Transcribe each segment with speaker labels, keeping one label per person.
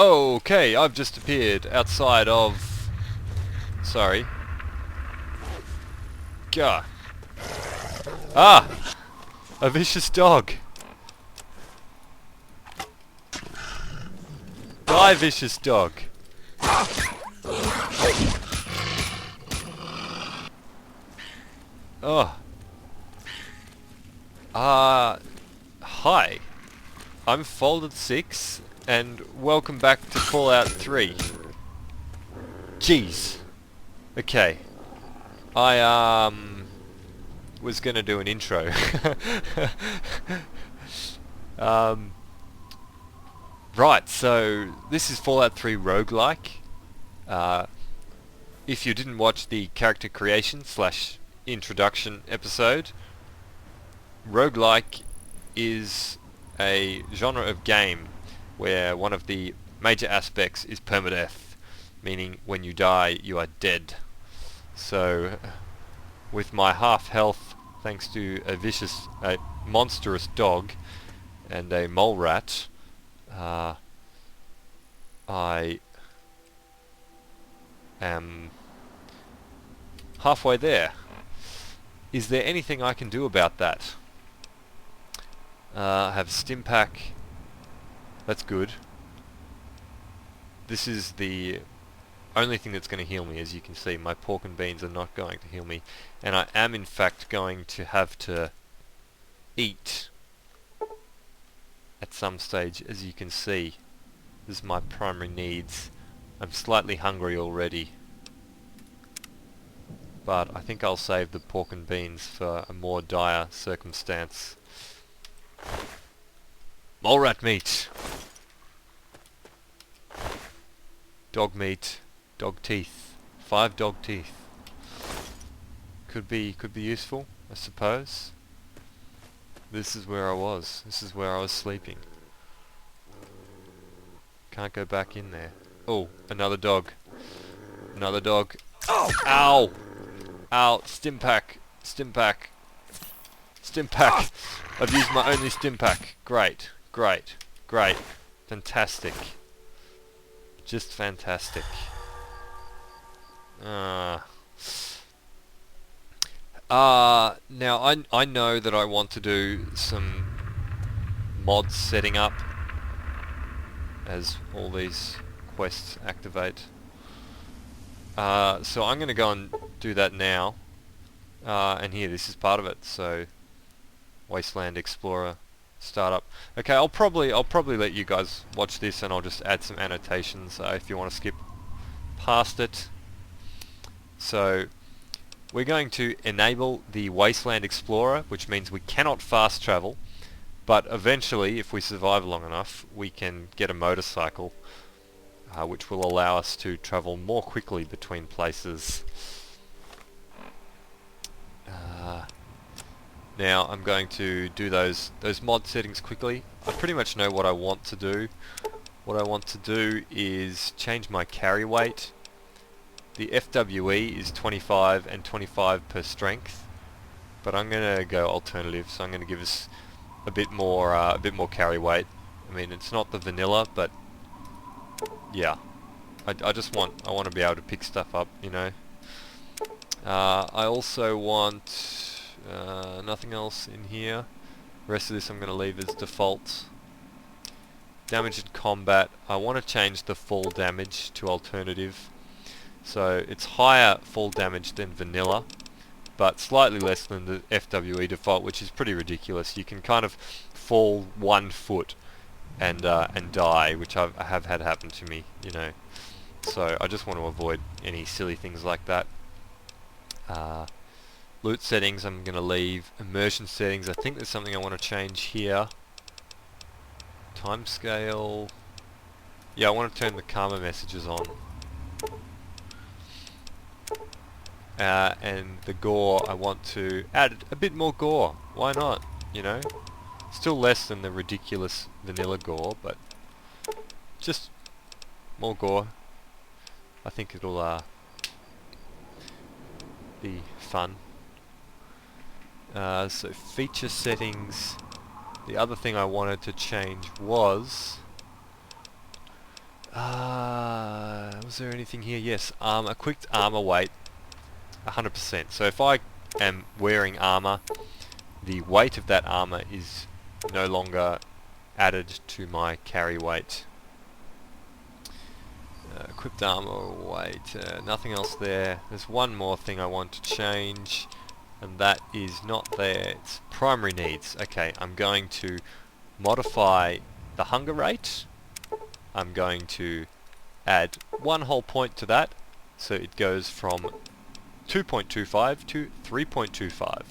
Speaker 1: Okay, I've just appeared outside of... Sorry. Gah. Ah! A vicious dog. Die, vicious dog. Oh. Hi. I'm Folded6, and welcome back to Fallout 3. Jeez. Okay. I, was gonna do an intro. Right, so this is Fallout 3 RogueLike. If you didn't watch the character creation / introduction episode, RogueLike is a genre of game where one of the major aspects is permadeath, meaning when you die you are dead. So with my half health, thanks to a monstrous dog and a mole rat, I am halfway there. Is there anything I can do about that? I have a stim pack. That's good. This is the only thing that's going to heal me. As you can see, my pork and beans are not going to heal me, and I am in fact going to have to eat at some stage. As you can see, this is my primary needs. I'm slightly hungry already, but I think I'll save the pork and beans for a more dire circumstance. Mole rat meat, dog meat, dog teeth, 5 dog teeth. Could be useful, I suppose. This is where I was. This is where I was sleeping. Can't go back in there. Oh, another dog. Another dog. Oh! Ow! Ow! Stim pack. Stim pack. Stim pack. I've used my only stim pack. Great. Great. Great. Fantastic. Just fantastic. Now I know that I want to do some mods setting up as all these quests activate. So I'm going to go and do that now. And here, this is part of it. So, Wasteland Explorer startup. Okay, I'll probably let you guys watch this, and I'll just add some annotations if you want to skip past it. So, we're going to enable the Wasteland Explorer, which means we cannot fast travel, but eventually, if we survive long enough, we can get a motorcycle, which will allow us to travel more quickly between places. Now I'm going to do those mod settings quickly. I pretty much know what I want to do. What I want to do is change my carry weight. The FWE is 25 and 25 per strength, but I'm going to go alternative, so I'm going to give us a bit more carry weight. I mean, it's not the vanilla, but yeah, I want to be able to pick stuff up, you know. I also want nothing else in here. The rest of this I'm going to leave as default. Damage in combat, I want to change the fall damage to alternative. So it's higher fall damage than vanilla, but slightly less than the FWE default, which is pretty ridiculous. You can kind of fall 1 foot and die, which I have had happen to me, you know. So I just want to avoid any silly things like that. Loot settings I'm going to leave. Immersion settings, I think there's something I want to change here. Timescale. Yeah, I want to turn the karma messages on. And the gore, I want to add a bit more gore. Why not? You know? Still less than the ridiculous vanilla gore, but just more gore. I think it'll be fun. So feature settings. The other thing I wanted to change was Was there anything here? Yes, equipped armor weight, 100%. So if I am wearing armor, the weight of that armor is no longer added to my carry weight. Equipped armor weight, nothing else there. There's one more thing I want to change, and that is not there. It's primary needs. Okay, I'm going to modify the hunger rate. I'm going to add 1 whole point to that, so it goes from 2.25 to 3.25.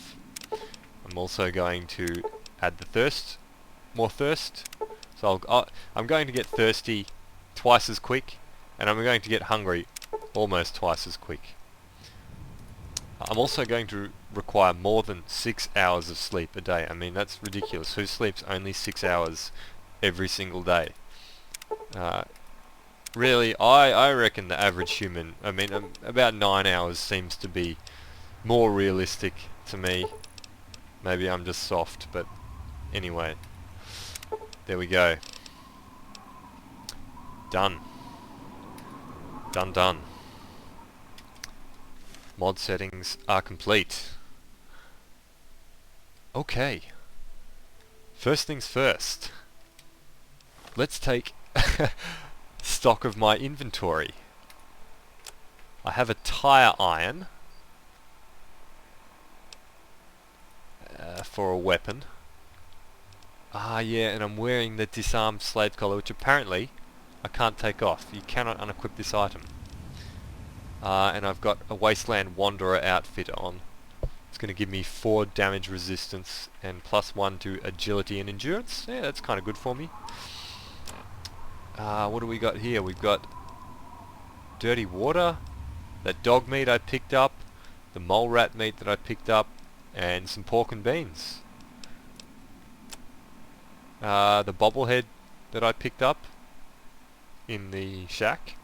Speaker 1: I'm also going to add the thirst, more thirst. So I'm going to get thirsty twice as quick, and I'm going to get hungry almost twice as quick. I'm also going to require more than 6 hours of sleep a day. I mean, that's ridiculous. Who sleeps only 6 hours every single day? Really, I reckon the average human, I mean, about 9 hours seems to be more realistic to me. Maybe I'm just soft, but anyway. There we go. Done. Done. Mod settings are complete. Okay. First things first. Let's take stock of my inventory. I have a tire iron for a weapon. Yeah, and I'm wearing the disarmed slave collar, which apparently I can't take off. You cannot unequip this item. And I've got a Wasteland Wanderer outfit on. It's going to give me 4 damage resistance and +1 to agility and endurance. Yeah, that's kind of good for me. What do we got here? We've got dirty water, that dog meat I picked up, the mole rat meat that I picked up, and some pork and beans. The bobblehead that I picked up in the shack,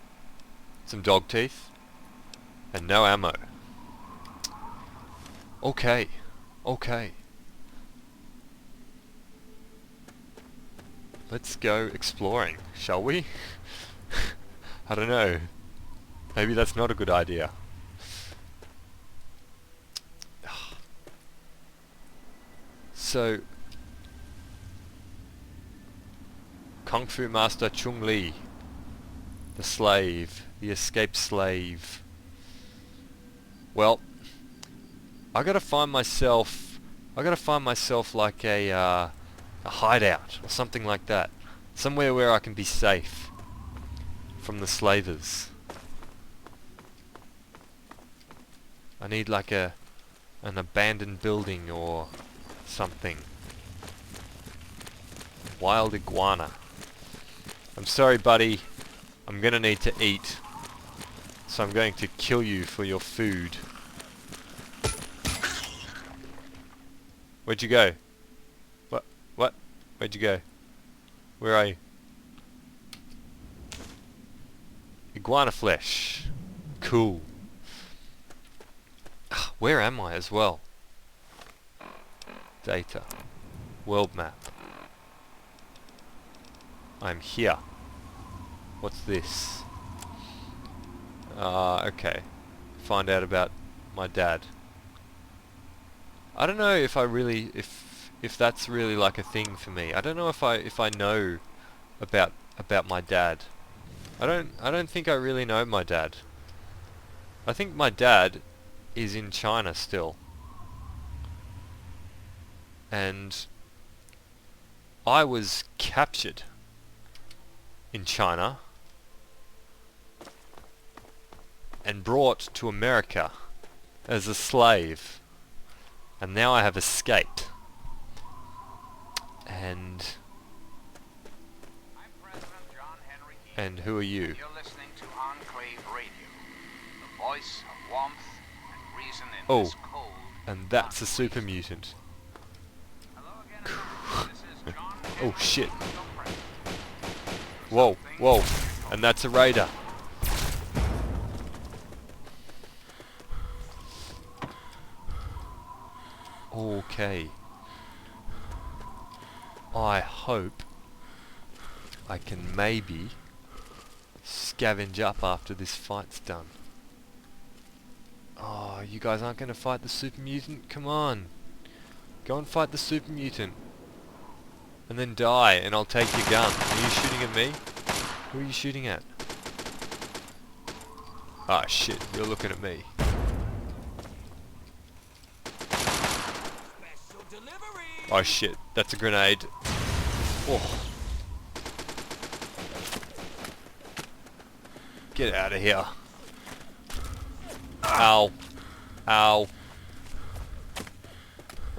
Speaker 1: some dog teeth, and no ammo. Okay. Let's go exploring, shall we? I don't know. Maybe that's not a good idea. So, Kung Fu Master Chung Li, the slave, the escaped slave. Well, I gotta find myself like a hideout or something like that, somewhere where I can be safe from the slavers. I need like an abandoned building or something. Wild iguana. I'm sorry, buddy. I'm gonna need to eat, so I'm going to kill you for your food. Where'd you go? What? Where'd you go? Where are you? Iguana flesh. Cool. Where am I as well? Data. World map. I'm here. What's this? Okay. Find out about my dad. I don't know if I really, if that's really like a thing for me. I don't know if I know about my dad. I don't think I really know my dad. I think my dad is in China still. And I was captured in China and brought to America as a slave. And now I have escaped. And who are you?
Speaker 2: You're listening to Enclave Radio, the voice of warmth and reason in this cold.
Speaker 1: And that's a super mutant. Oh shit. Whoa, and that's a raider. Okay. I hope I can maybe scavenge up after this fight's done. Oh, you guys aren't going to fight the super mutant? Come on. Go and fight the super mutant. And then die, and I'll take your gun. Are you shooting at me? Who are you shooting at? Ah, shit. You're looking at me. Oh, shit. That's a grenade. Oh. Get out of here. Ow. Ow.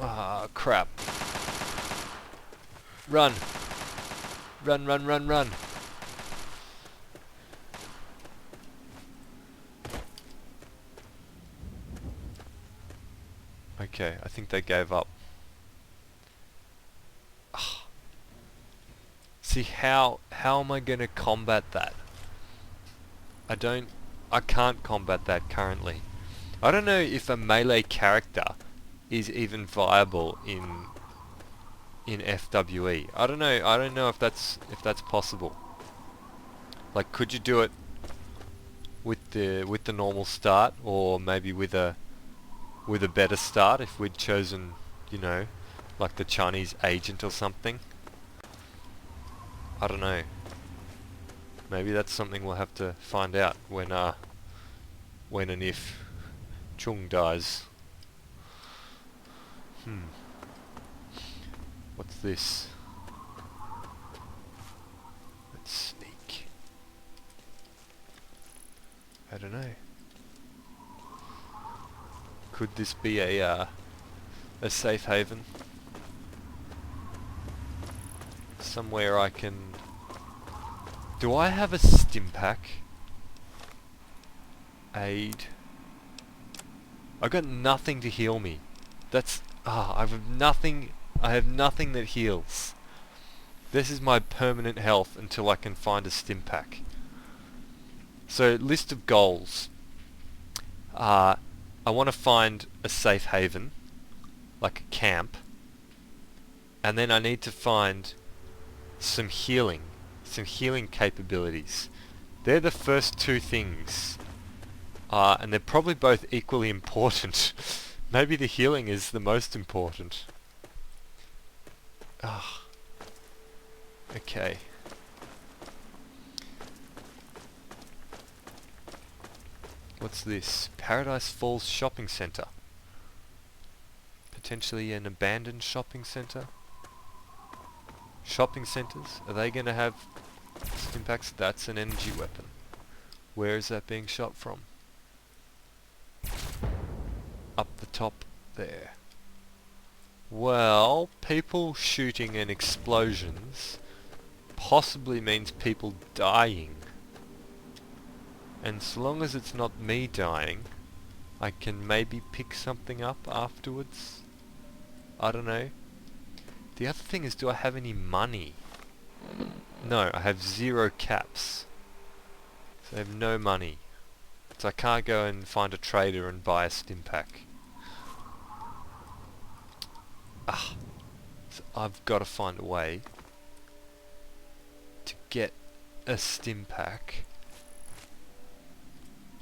Speaker 1: Ah, crap. Run. Run, run, run, run. Okay, I think they gave up. See, how am I going to combat that? I can't combat that currently. I don't know if a melee character is even viable in FWE. I don't know if that's possible. Like, could you do it with the normal start, or maybe with a better start if we'd chosen, you know, like the Chinese agent or something? I don't know. Maybe that's something we'll have to find out when and if Chung dies. What's this? Let's sneak. I don't know. Could this be a safe haven? Somewhere I can... Do I have a stim pack? Aid. I got nothing to heal me. That's... I have nothing that heals. This is my permanent health until I can find a stim pack. So, list of goals. I want to find a safe haven, like a camp, and then I need to find some healing capabilities. They're the first two things, and they're probably both equally important. Maybe the healing is the most important. Okay. What's this? Paradise Falls Shopping Centre. Potentially an abandoned shopping centre. Shopping centres? Are they going to have stim packs? That's an energy weapon. Where is that being shot from? Up the top there. Well, people shooting and explosions possibly means people dying. And so long as it's not me dying, I can maybe pick something up afterwards. I don't know. The other thing is, do I have any money? No, I have 0 caps. So I have no money. So I can't go and find a trader and buy a stim pack. So I've got to find a way to get a stim pack,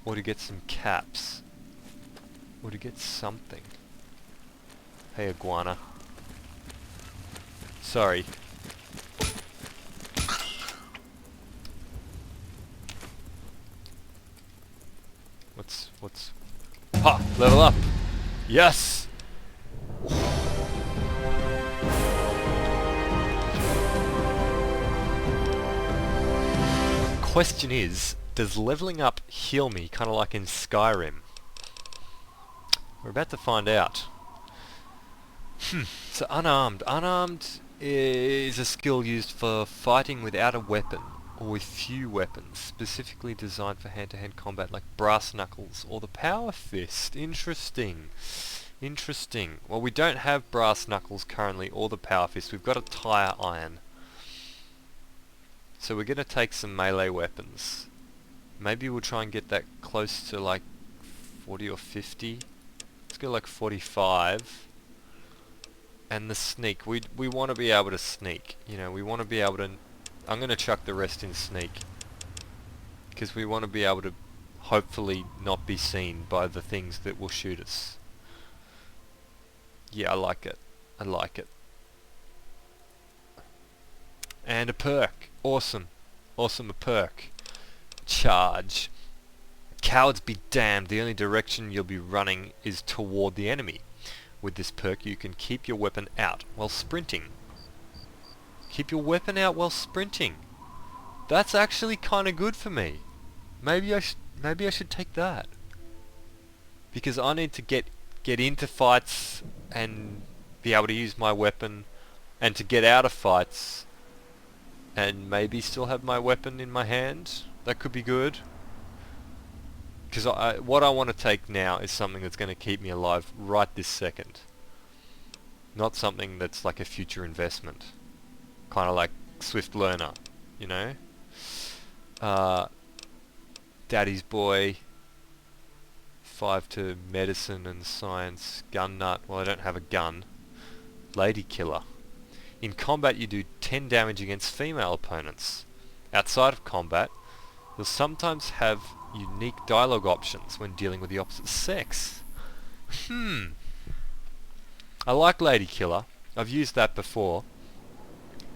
Speaker 1: or to get some caps, or to get something. Hey, iguana. Sorry. What's... Ha! Level up! Yes! Question is, does leveling up heal me, kind of like in Skyrim? We're about to find out. So unarmed. Unarmed is a skill used for fighting without a weapon, or with few weapons, specifically designed for hand-to-hand combat like brass knuckles or the power fist. Interesting. Interesting. Well, we don't have brass knuckles currently, or the power fist. We've got a tire iron. So we're going to take some melee weapons. Maybe we'll try and get that close to like 40 or 50. Let's go like 45. And the sneak. We want to be able to sneak. You know, we want to be able to... I'm going to chuck the rest in sneak. Because we want to be able to hopefully not be seen by the things that will shoot us. Yeah, I like it. I like it. And a perk. Awesome. Awesome, a perk. Charge. Cowards be damned, the only direction you'll be running is toward the enemy. With this perk you can keep your weapon out while sprinting. Keep your weapon out while sprinting. That's actually kind of good for me. Maybe I should take that. Because I need to get into fights and be able to use my weapon, and to get out of fights and maybe still have my weapon in my hand. That could be good. Because what I want to take now is something that's going to keep me alive right this second. Not something that's like a future investment. Kind of like Swift Learner, you know? Daddy's Boy. 5 to Medicine and Science. Gun Nut. Well, I don't have a gun. Lady Killer. In combat you do 10 damage against female opponents. Outside of combat, you'll sometimes have unique dialogue options when dealing with the opposite sex. I like Lady Killer. I've used that before,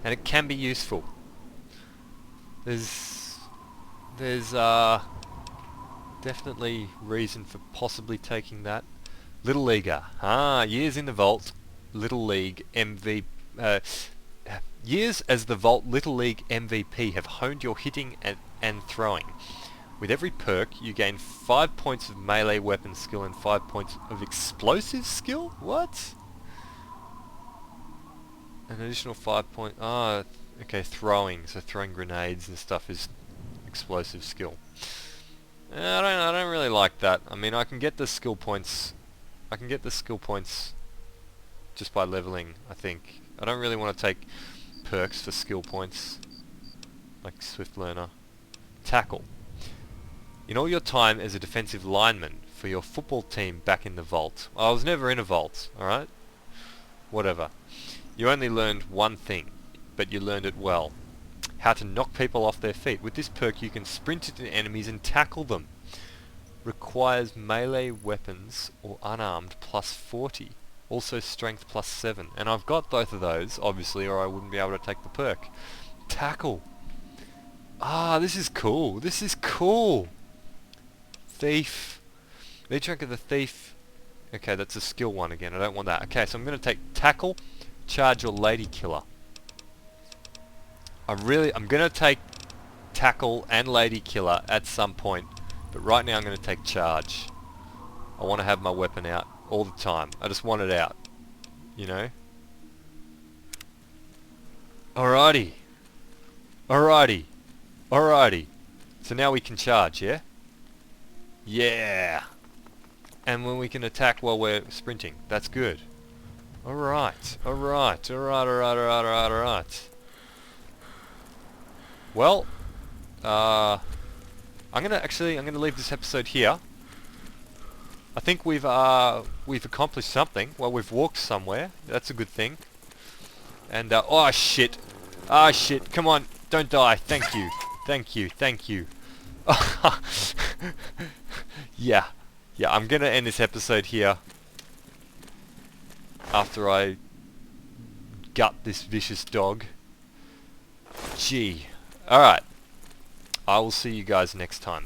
Speaker 1: and it can be useful. There's definitely reason for possibly taking that. Little Leaguer. Years in the Vault Little League MVP. Years as the Vault Little League MVP have honed your hitting and throwing. With every perk, you gain 5 points of melee weapon skill and 5 points of explosive skill? What? An additional 5 point... okay, throwing. So throwing grenades and stuff is explosive skill. I don't really like that. I mean, I can get the skill points... just by leveling, I think. I don't really want to take perks for skill points. Like Swift Learner. Tackle. In all your time as a defensive lineman for your football team back in the vault. I was never in a vault, alright? Whatever. You only learned one thing, but you learned it well. How to knock people off their feet. With this perk you can sprint into enemies and tackle them. Requires melee weapons or unarmed plus 40. Also strength plus 7. And I've got both of those, obviously, or I wouldn't be able to take the perk. Tackle. This is cool. This is cool. Thief. Each rank of the thief. Okay, that's a skill one again. I don't want that. Okay, so I'm going to take Tackle, Charge, or Lady Killer. I'm going to take Tackle and Lady Killer at some point, but right now I'm going to take Charge. I want to have my weapon out all the time. I just want it out, you know? Alrighty. Alrighty. Alrighty. So now we can charge, yeah? Yeah! And when we can attack while we're sprinting. That's good. Alright. Alright. Alright. Well, I'm gonna leave this episode here. I think we've accomplished something. Well, we've walked somewhere. That's a good thing. And oh shit! Ah shit! Come on! Don't die! Thank you! Thank you! Thank you! Yeah. I'm gonna end this episode here. After I gut this vicious dog. Gee. Alright. I will see you guys next time.